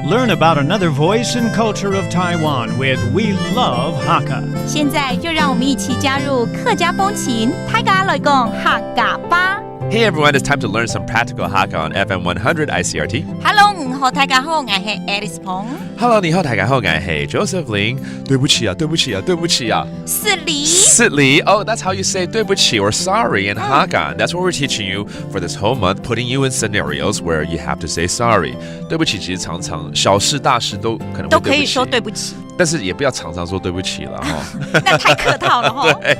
Learn about another voice and culture of Taiwan with We Love Hakka. 现在就让我们一起加入客家风情，大家来讲客家吧。Hey everyone, it's time to learn some practical Hakka on FM 100 ICRT. Hello， 你好，大家好，我是 Alice 彭。Hello, 你好，大家好，我是 Joseph Ling. 对不起啊，对不起啊，对不起啊。是哩。Oh, that's how you say 对不起 or sorry in Hakka. That's what we're teaching you for this whole month, putting you in scenarios where you have to say sorry. 对不起其实常常小事大事都可能会对不起，都可以说对不起，但是也不要常常说对不起了哈。那太客套了哈。对。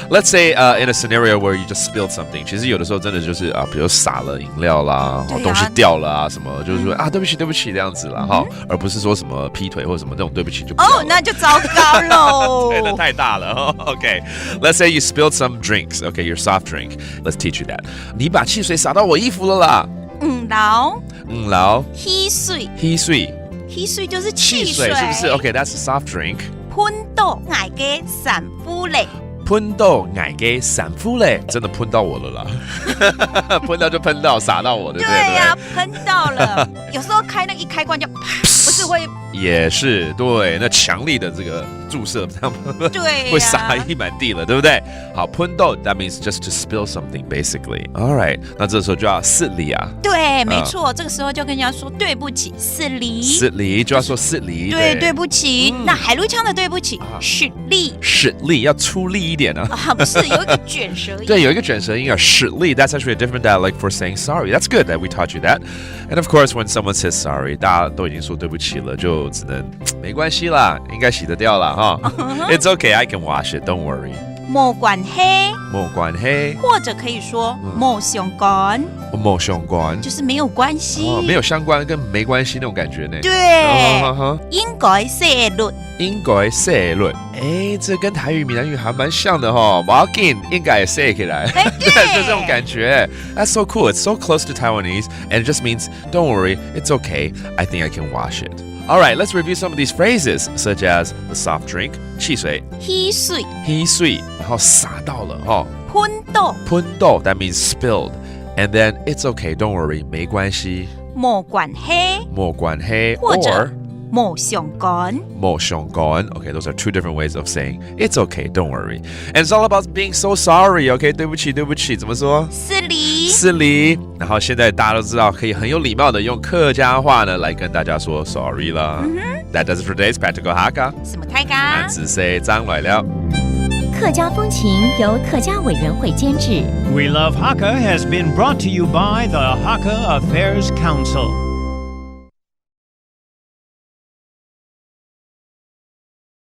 Let's say in a scenario where you just spilled something， 其实有的时候真的就是比如洒了饮料啦，东西掉了啊什么，就是说对不起对不起这样子啦哈，而不是说什么劈腿或者什么这种对不起就不要了。那就糟糕喽。对，那太大了哈。Okay, let's say you spilled some drinks. Okay, your soft drink. Let's teach you that. 你把汽水洒到我衣服了啦。老稀水就是汽水是不是 ？Okay, that's a soft drink. 喷到我嘅衫褲咧。喷到我嘅衫褲咧，真的喷到我了啦！喷到就喷到，洒到我的，对呀，喷到了。有时候开那一开关就啪，不是会？也是对，那强力的这个注射，这样对，会洒一满地了，对不对？好，喷到 that means just to spill something basically. All right， 那这时候就要失礼啊。对，没错，这个时候就跟人家说对不起，失礼就要说失礼。对不起。那海陆腔的对不起，使力要出力一点啊。不是有一个卷舌音？对，有一个卷舌音啊，使力。That's actually a different dialect for saying sorry. That's good that we taught you that. And of course, when someone says sorry， 大家都已经说对不起了，就只能没关系啦，应该洗得掉啦哈。It's okay, I can wash it. Don't worry. 冇關係，或者可以說冇相關，就是沒有關係，沒有相關跟沒關係那種感覺呢。對，應該寫律。這跟台語、閩南語還蠻像的哈。不要緊，應該寫起來。對，就這種感覺。That's so cool. It's so close to Taiwanese, and it just means don't worry, it's okay. I think I can wash it. All right, let's review some of these phrases, such as the soft drink, 汽水，稀水，然後灑到了哈，噴到 that means spilled, and then it's okay, don't worry, 沒關係，冇關係，或者冇相關。Okay, those are two different ways of saying it's okay, don't worry. And it's all about being so sorry, okay? 对不起，怎麼說？失禮。然後現在大家都知道可以很有禮貌的用客家話呢來跟大家說 sorry 啦。That does it for today's practical Hakka. 什麼大家？自細張來了。客家風情由客家委員會監製。We Love Hakka has been brought to you by the Hakka Affairs Council.